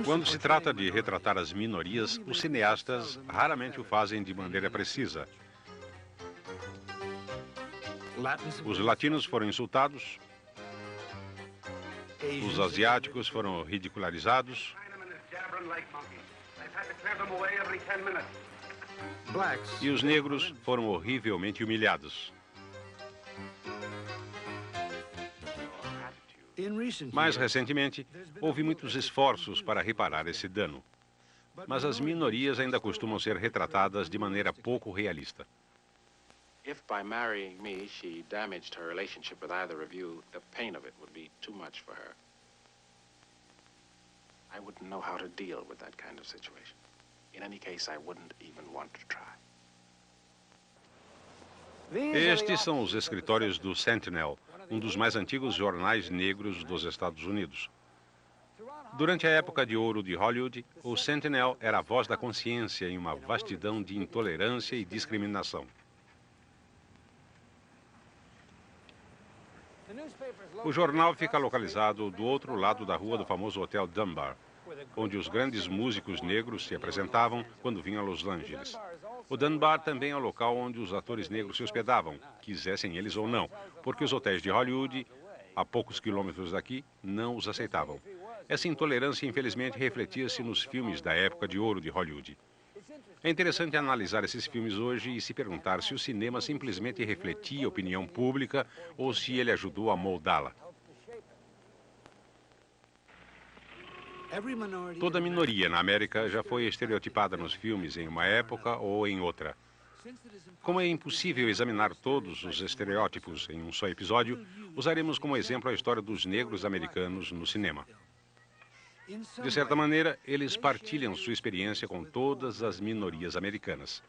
Quando se trata de retratar as minorias, os cineastas raramente o fazem de maneira precisa. Os latinos foram insultados, os asiáticos foram ridicularizados, e os negros foram horrivelmente humilhados. Mais recentemente, houve muitos esforços para reparar esse dano. Mas as minorias ainda costumam ser retratadas de maneira pouco realista. If by marrying me she damaged her relationship with either of you, the pain of it would be too much for her. I wouldn't know how to deal with that kind of situation. In any case, I wouldn't even want to try. Estes são os escritórios do Sentinel, um dos mais antigos jornais negros dos Estados Unidos. Durante a época de ouro de Hollywood, o Sentinel era a voz da consciência em uma vastidão de intolerância e discriminação. O jornal fica localizado do outro lado da rua do famoso Hotel Dunbar, onde os grandes músicos negros se apresentavam quando vinham a Los Angeles. O Dunbar também é o local onde os atores negros se hospedavam, quisessem eles ou não, porque os hotéis de Hollywood, a poucos quilômetros daqui, não os aceitavam. Essa intolerância, infelizmente, refletia-se nos filmes da época de ouro de Hollywood. É interessante analisar esses filmes hoje e se perguntar se o cinema simplesmente refletia a opinião pública ou se ele ajudou a moldá-la. Toda minoria na América já foi estereotipada nos filmes em uma época ou em outra. Como é impossível examinar todos os estereótipos em um só episódio, usaremos como exemplo a história dos negros americanos no cinema. De certa maneira, eles partilham sua experiência com todas as minorias americanas.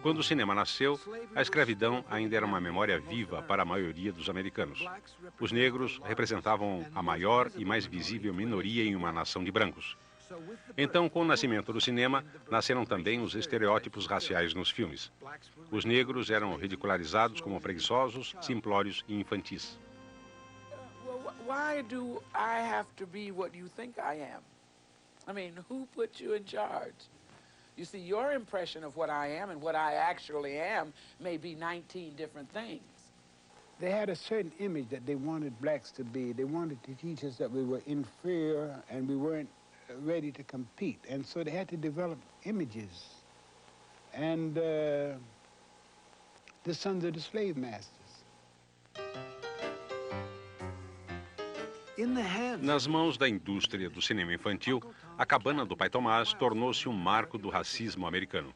Quando o cinema nasceu, a escravidão ainda era uma memória viva para a maioria dos americanos. Os negros representavam a maior e mais visível minoria em uma nação de brancos. Então, com o nascimento do cinema, nasceram também os estereótipos raciais nos filmes. Os negros eram ridicularizados como preguiçosos, simplórios e infantis. Why do I have to be what you think I am? I mean, who put you in charge? You see, your impression of what I am and what I actually am may be 19 different things. They had a certain image that they wanted blacks to be. They wanted to teach us that we were inferior and we weren't ready to compete. And so they had to develop images. And the sons of the slave masters. Nas mãos da indústria do cinema infantil, A Cabana do Pai Tomás tornou-se um marco do racismo americano.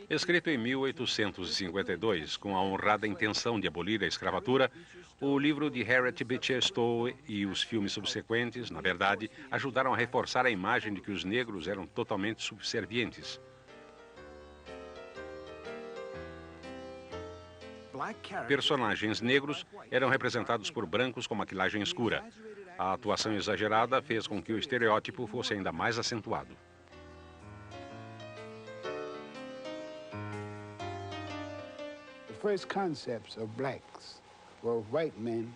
Escrito em 1852, com a honrada intenção de abolir a escravatura, o livro de Harriet Beecher Stowe e os filmes subsequentes, na verdade, ajudaram a reforçar a imagem de que os negros eram totalmente subservientes. Personagens negros eram representados por brancos com maquilagem escura. A atuação exagerada fez com que o estereótipo fosse ainda mais acentuado. The first concepts of blacks were white men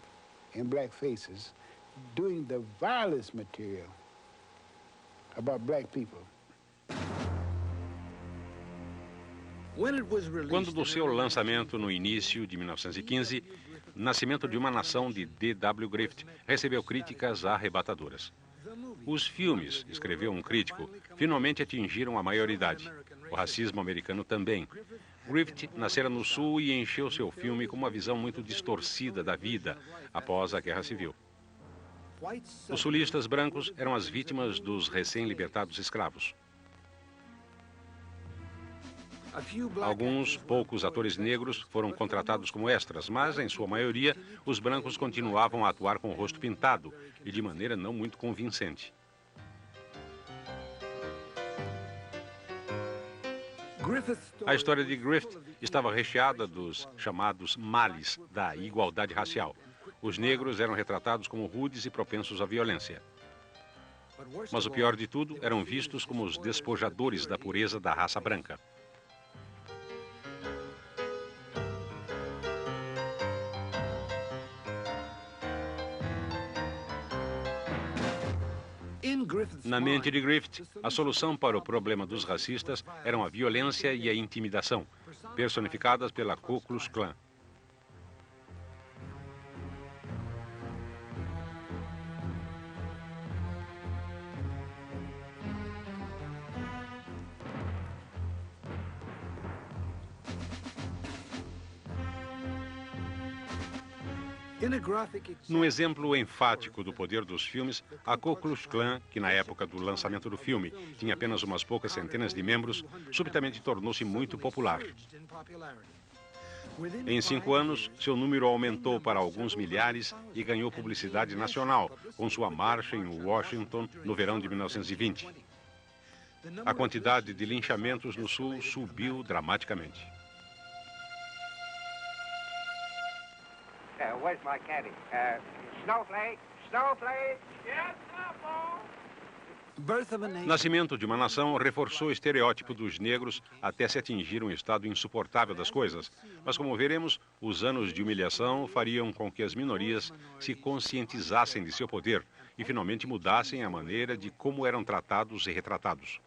in black faces doing the vilest material about black people. Quando do seu lançamento no início de 1915, Nascimento de uma Nação de D.W. Griffith recebeu críticas arrebatadoras. Os filmes, escreveu um crítico, finalmente atingiram a maioridade. O racismo americano também. Griffith nascera no Sul e encheu seu filme com uma visão muito distorcida da vida após a Guerra Civil. Os sulistas brancos eram as vítimas dos recém-libertados escravos. Alguns poucos atores negros foram contratados como extras, mas, em sua maioria, os brancos continuavam a atuar com o rosto pintado e de maneira não muito convincente. A história de Griffith estava recheada dos chamados males da igualdade racial. Os negros eram retratados como rudes e propensos à violência. Mas o pior de tudo, eram vistos como os despojadores da pureza da raça branca. Na mente de Griffith, a solução para o problema dos racistas eram a violência e a intimidação, personificadas pela Ku Klux Klan. Num exemplo enfático do poder dos filmes, a Ku Klux Klan, que na época do lançamento do filme tinha apenas umas poucas centenas de membros, subitamente tornou-se muito popular. Em 5 anos, seu número aumentou para alguns milhares e ganhou publicidade nacional, com sua marcha em Washington no verão de 1920. A quantidade de linchamentos no Sul subiu dramaticamente. Where's my caddy? Snowflake? Snowflake? Yes, Nascimento de uma nação reforçou o estereótipo dos negros até se atingir um estado insuportável das coisas. Mas, como veremos, os anos de humilhação fariam com que as minorias se conscientizassem de seu poder e finalmente mudassem a maneira de como eram tratados e retratados.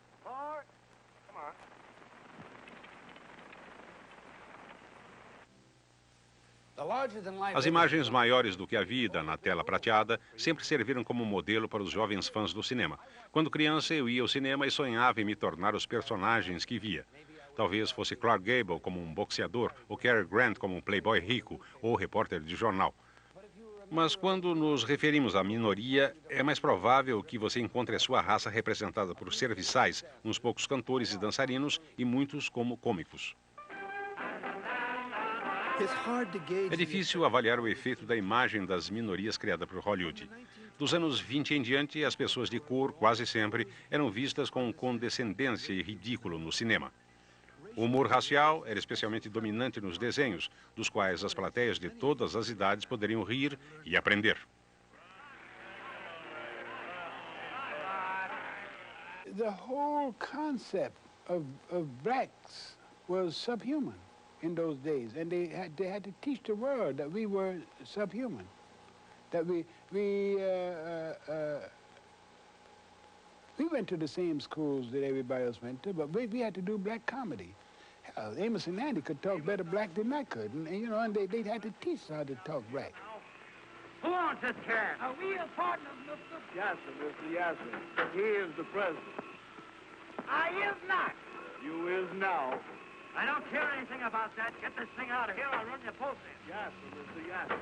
As imagens maiores do que a vida na tela prateada sempre serviram como modelo para os jovens fãs do cinema. Quando criança, eu ia ao cinema e sonhava em me tornar os personagens que via. Talvez fosse Clark Gable como um boxeador, ou Cary Grant como um playboy rico, ou repórter de jornal. Mas quando nos referimos à minoria, é mais provável que você encontre a sua raça representada por serviçais, uns poucos cantores e dançarinos e muitos como cômicos. É difícil avaliar o efeito da imagem das minorias criada por Hollywood. Dos anos 20 em diante, as pessoas de cor, quase sempre, eram vistas com condescendência e ridículo no cinema. O humor racial era especialmente dominante nos desenhos, dos quais as plateias de todas as idades poderiam rir e aprender. The whole concept of blacks was subhuman in those days, and they had to teach the world that we were subhuman, that we went to the same schools that everybody else went to, but we had to do black comedy. Hell, Amos and Andy could talk better black than I could, and you know, and they had to teach us how to talk black. Who owns this cat? Are we a partner, Mr. Yasser, Mr. Yasser. He is the president. I is not. You is now. I don't care anything about that. Get this thing out of here. I'll run your post in. Yasser, Mr. Yasser.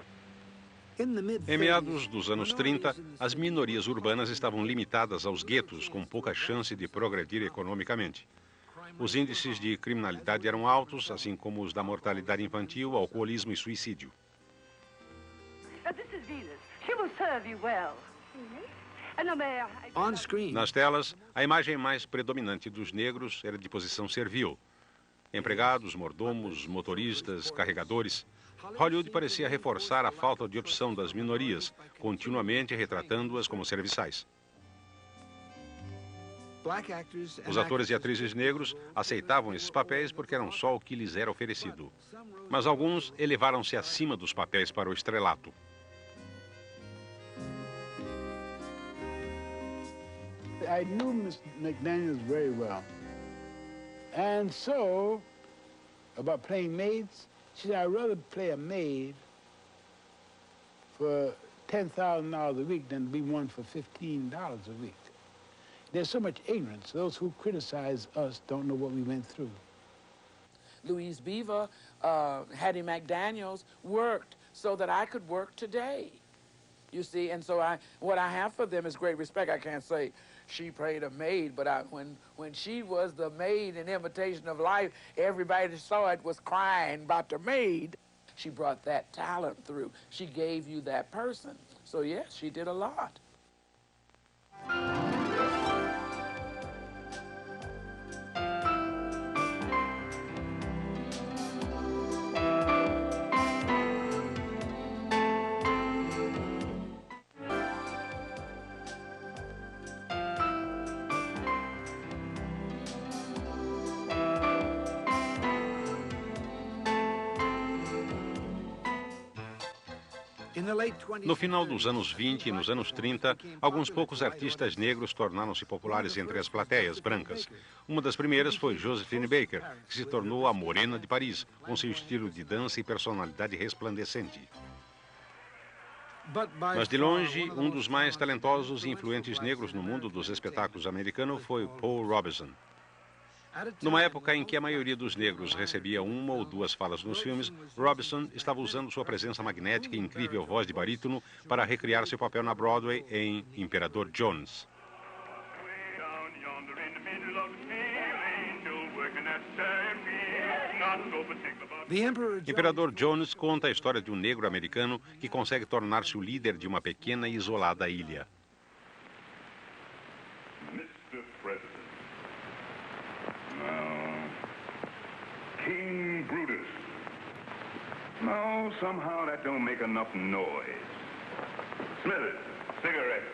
Em meados dos anos 30, as minorias urbanas estavam limitadas aos guetos, com pouca chance de progredir economicamente. Os índices de criminalidade eram altos, assim como os da mortalidade infantil, alcoolismo e suicídio. This is Venus. She will serve you well. Nas telas, a imagem mais predominante dos negros era de posição servil. Empregados, mordomos, motoristas, carregadores. Hollywood parecia reforçar a falta de opção das minorias, continuamente retratando-as como serviçais. Os atores e atrizes negros aceitavam esses papéis porque eram só o que lhes era oferecido. Mas alguns elevaram-se acima dos papéis para o estrelato. I knew Miss McDaniels very well. And so, about playing maids, she said, I'd rather play a maid for $10,000 a week than be one for $15 a week. There's so much ignorance. Those who criticize us don't know what we went through. Louise Beaver, Hattie McDaniels worked so that I could work today. You see, and so what I have for them is great respect. I can't say she played a maid, but when she was the maid in Imitation of Life, everybody that saw it was crying about the maid. She brought that talent through. She gave you that person. So yes, she did a lot. No final dos anos 20 e nos anos 30, alguns poucos artistas negros tornaram-se populares entre as plateias brancas. Uma das primeiras foi Josephine Baker, que se tornou a Morena de Paris, com seu estilo de dança e personalidade resplandecente. Mas de longe, um dos mais talentosos e influentes negros no mundo dos espetáculos americano foi Paul Robeson. Numa época em que a maioria dos negros recebia uma ou duas falas nos filmes, Robeson estava usando sua presença magnética e incrível voz de barítono para recriar seu papel na Broadway em Imperador Jones. Imperador Jones conta a história de um negro americano que consegue tornar-se o líder de uma pequena e isolada ilha. King Brutus. No, somehow that don't make enough noise. Smithers, cigarette.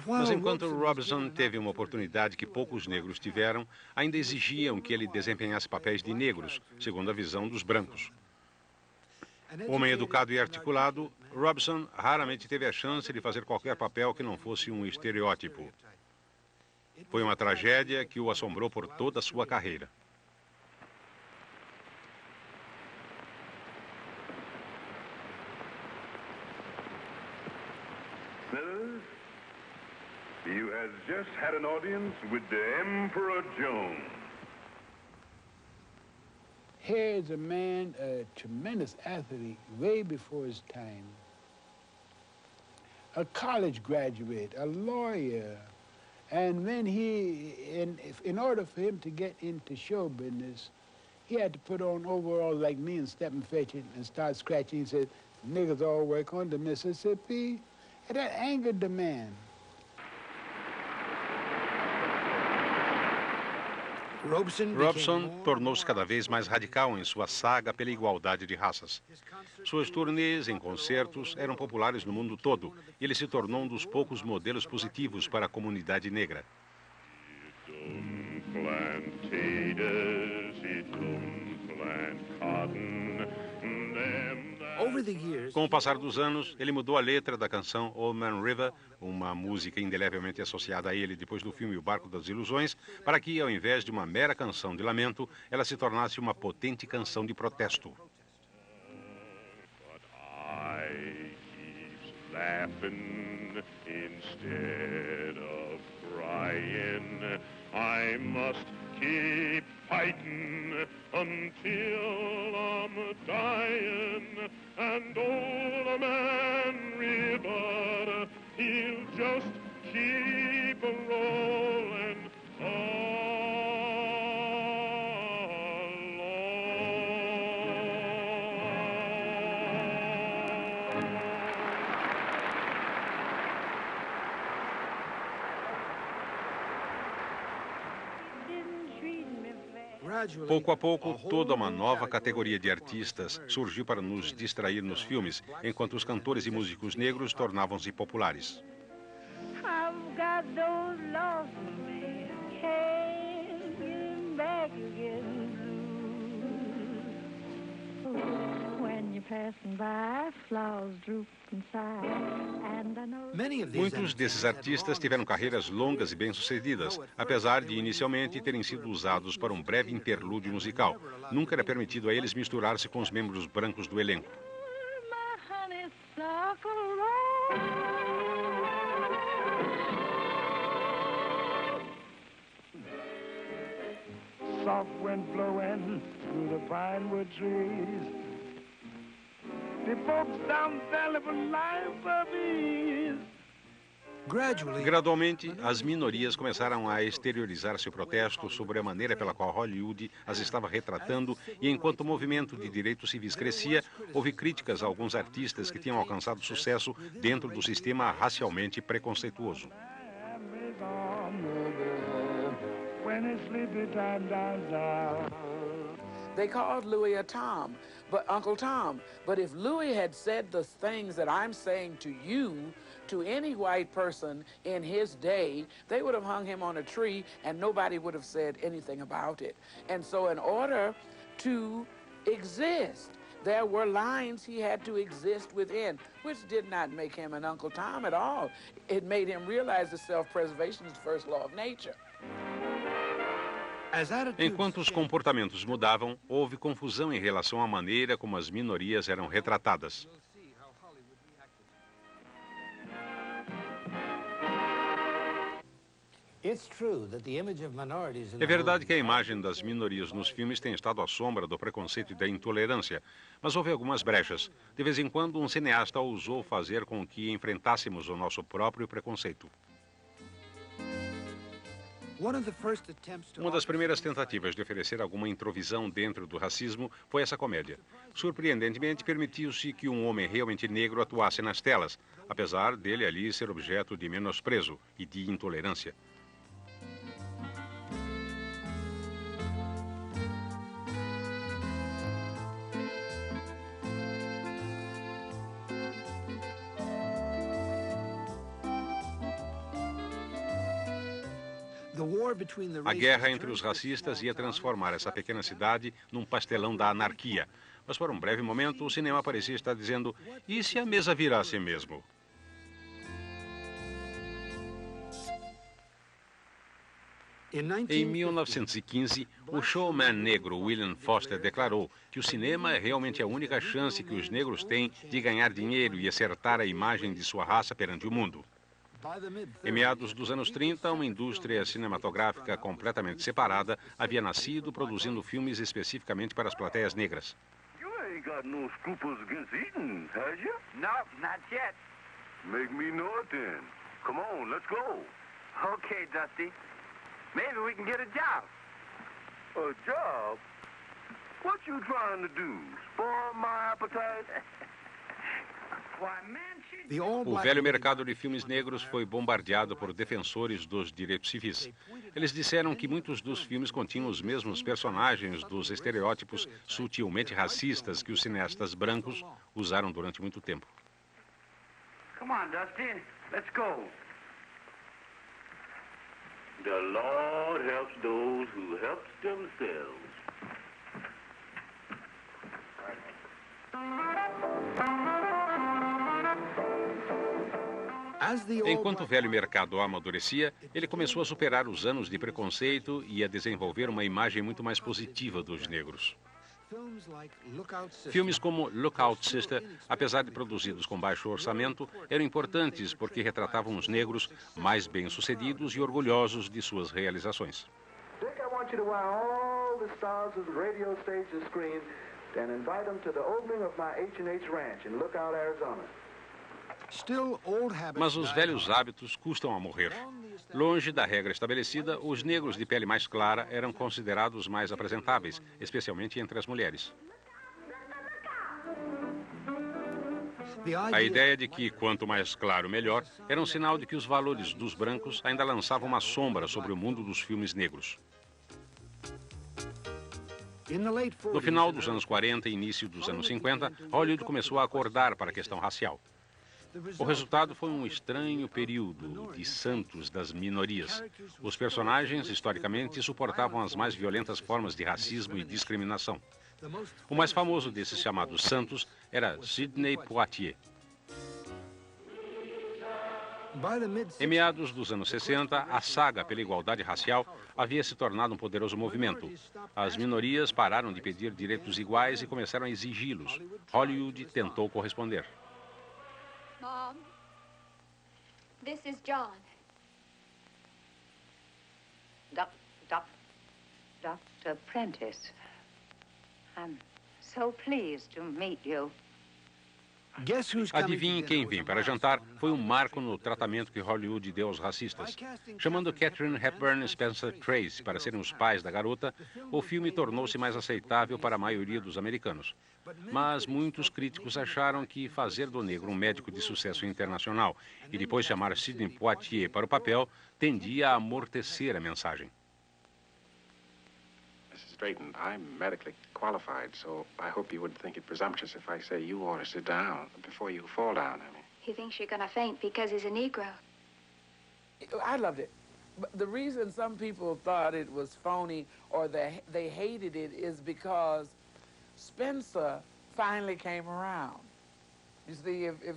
Mas enquanto Robeson teve uma oportunidade que poucos negros tiveram, ainda exigiam que ele desempenhasse papéis de negros, segundo a visão dos brancos. Homem educado e articulado, Robeson raramente teve a chance de fazer qualquer papel que não fosse um estereótipo. Foi uma tragédia que o assombrou por toda a sua carreira. Smithers, you has just had an audience with the Emperor Jones. Here's a man, a tremendous athlete, way before his time. A college graduate, a lawyer. And then in order for him to get into show business, he had to put on overalls like me and step and fetch it and start scratching. He said, niggas all work on the Mississippi. And that angered the man. Robeson tornou-se cada vez mais radical em sua saga pela igualdade de raças. Suas turnês em concertos eram populares no mundo todo e ele se tornou um dos poucos modelos positivos para a comunidade negra. Com o passar dos anos, ele mudou a letra da canção Old Man River, uma música indelevelmente associada a ele depois do filme O Barco das Ilusões, para que, ao invés de uma mera canção de lamento, ela se tornasse uma potente canção de protesto. I must keep fighting until I'm dying, and old man River, he'll just keep rolling on. Pouco a pouco, toda uma nova categoria de artistas surgiu para nos distrair nos filmes, enquanto os cantores e músicos negros tornavam-se populares. Muitos desses artistas tiveram carreiras longas e bem-sucedidas, apesar de inicialmente terem sido usados para um breve interlúdio musical. Nunca era permitido a eles misturar-se com os membros brancos do elenco. Soft wind blowing through the pinewood trees. The folks down there live a life of ease. Gradualmente, as minorias começaram a exteriorizar seu protesto sobre a maneira pela qual Hollywood as estava retratando, e enquanto o movimento de direitos civis crescia, houve críticas a alguns artistas que tinham alcançado sucesso dentro do sistema racialmente preconceituoso. They called Louis a Tom, but Uncle Tom. But if Louis had said the things that I'm saying to you, to any white person in his day, they would have hung him on a tree and nobody would have said anything about it. And so in order to exist, There were lines he had to exist within, which did not make him an Uncle Tom at all. It made him realize that self-preservation is the first law of nature. Enquanto os comportamentos mudavam, houve confusão em relação à maneira como as minorias eram retratadas. É verdade que a imagem das minorias nos filmes tem estado à sombra do preconceito e da intolerância, mas houve algumas brechas. De vez em quando, um cineasta ousou fazer com que enfrentássemos o nosso próprio preconceito. Uma das primeiras tentativas de oferecer alguma introvisão dentro do racismo foi essa comédia. Surpreendentemente, permitiu-se que um homem realmente negro atuasse nas telas, apesar dele ali ser objeto de menosprezo e de intolerância. A guerra entre os racistas ia transformar essa pequena cidade num pastelão da anarquia. Mas por um breve momento, o cinema parecia estar dizendo: e se a mesa virasse mesmo? Em 1915, o showman negro William Foster declarou que o cinema é realmente a única chance que os negros têm de ganhar dinheiro e acertar a imagem de sua raça perante o mundo. Em meados dos anos 30, uma indústria cinematográfica completamente separada havia nascido, produzindo filmes especificamente para as plateias negras. You ain't got no scruples against eating, has you? No, not yet. Make me know it then. Come on, let's go. Okay, Dusty. Maybe we can get a job. A job? What you trying to do? Spoil my appetite? O velho mercado de filmes negros foi bombardeado por defensores dos direitos civis. Eles disseram que muitos dos filmes continham os mesmos personagens dos estereótipos sutilmente racistas que os cineastas brancos usaram durante muito tempo. Come on, Dusty. Let's go. The Lord helps those who help themselves. Enquanto o velho mercado amadurecia, ele começou a superar os anos de preconceito e a desenvolver uma imagem muito mais positiva dos negros. Filmes como Lookout Sister, apesar de produzidos com baixo orçamento, eram importantes porque retratavam os negros mais bem-sucedidos e orgulhosos de suas realizações. Dick, I want you to wire all the stars of the radio stations screen and invite them to the opening of my H&H Ranch in Lookout, Arizona. Mas os velhos hábitos custam a morrer. Longe da regra estabelecida, os negros de pele mais clara eram considerados mais apresentáveis, especialmente entre as mulheres. A ideia de que quanto mais claro, melhor, era um sinal de que os valores dos brancos ainda lançavam uma sombra sobre o mundo dos filmes negros. No final dos anos 40 e início dos anos 50, Hollywood começou a acordar para a questão racial. O resultado foi um estranho período de santos das minorias. Os personagens, historicamente, suportavam as mais violentas formas de racismo e discriminação. O mais famoso desses chamados santos era Sidney Poitier. Em meados dos anos 60, a saga pela igualdade racial havia se tornado um poderoso movimento. As minorias pararam de pedir direitos iguais e começaram a exigi-los. Hollywood tentou corresponder. Mom, this is John. Dr. Prentice, I'm so pleased to meet you. Adivinhe quem vem para jantar foi um marco no tratamento que Hollywood deu aos racistas. Chamando Katharine Hepburn e Spencer Tracy para serem os pais da garota, o filme tornou-se mais aceitável para a maioria dos americanos. Mas muitos críticos acharam que fazer do negro um médico de sucesso internacional e depois chamar Sidney Poitier para o papel tendia a amortecer a mensagem. Mrs. Drayton, I'm medically qualified, so I hope you wouldn't think it presumptuous if I say you ought to sit down before you fall down, I mean. He thinks you're going to faint because he's a Negro. I loved it. But the reason some people thought it was phony or they hated it is because Spencer finally came around. You see, if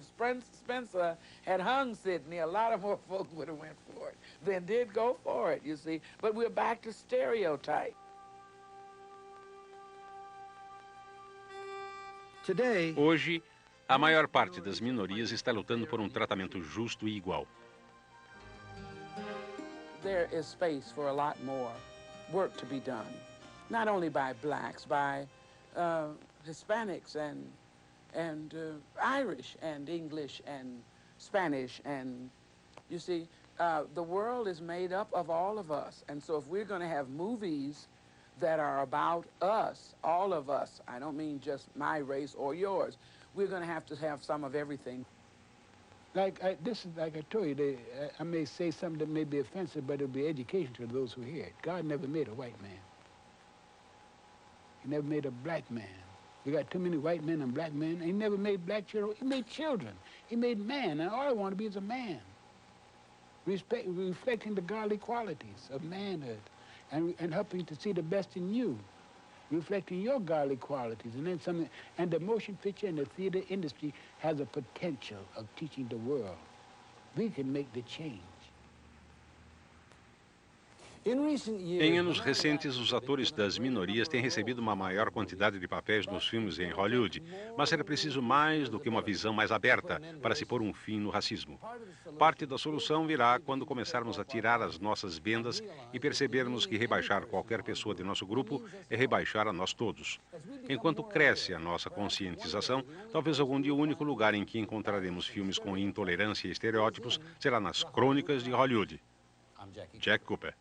Spencer had hung Sidney, a lot of more folk would have went for it than did go for it, you see. But we're back to stereotype. Hoje, a maior parte das minorias está lutando por tratamento justo e igual. There is space for a lot more work to be done, not only by blacks, by Hispanics and Irish and English and Spanish, and you see, the world is made up of all of us, and so if we're going to have movies that are about us, all of us, I don't mean just my race or yours, we're going to have some of everything. Like I told you, I may say something that may be offensive, but it'll be education to those who hear it. God never made a white man. He never made a black man. We got too many white men and black men. He never made black children. He made children. He made man, and all I want to be is a man. Reflecting the godly qualities of manhood and helping to see the best in you. Reflecting your godly qualities, and then something. And the motion picture and the theater industry has a potential of teaching the world. We can make the change. Em anos recentes, os atores das minorias têm recebido uma maior quantidade de papéis nos filmes em Hollywood, mas era preciso mais do que uma visão mais aberta para se pôr um fim no racismo. Parte da solução virá quando começarmos a tirar as nossas vendas e percebermos que rebaixar qualquer pessoa de nosso grupo é rebaixar a nós todos. Enquanto cresce a nossa conscientização, talvez algum dia o único lugar em que encontraremos filmes com intolerância e estereótipos será nas crônicas de Hollywood. Jack Cooper.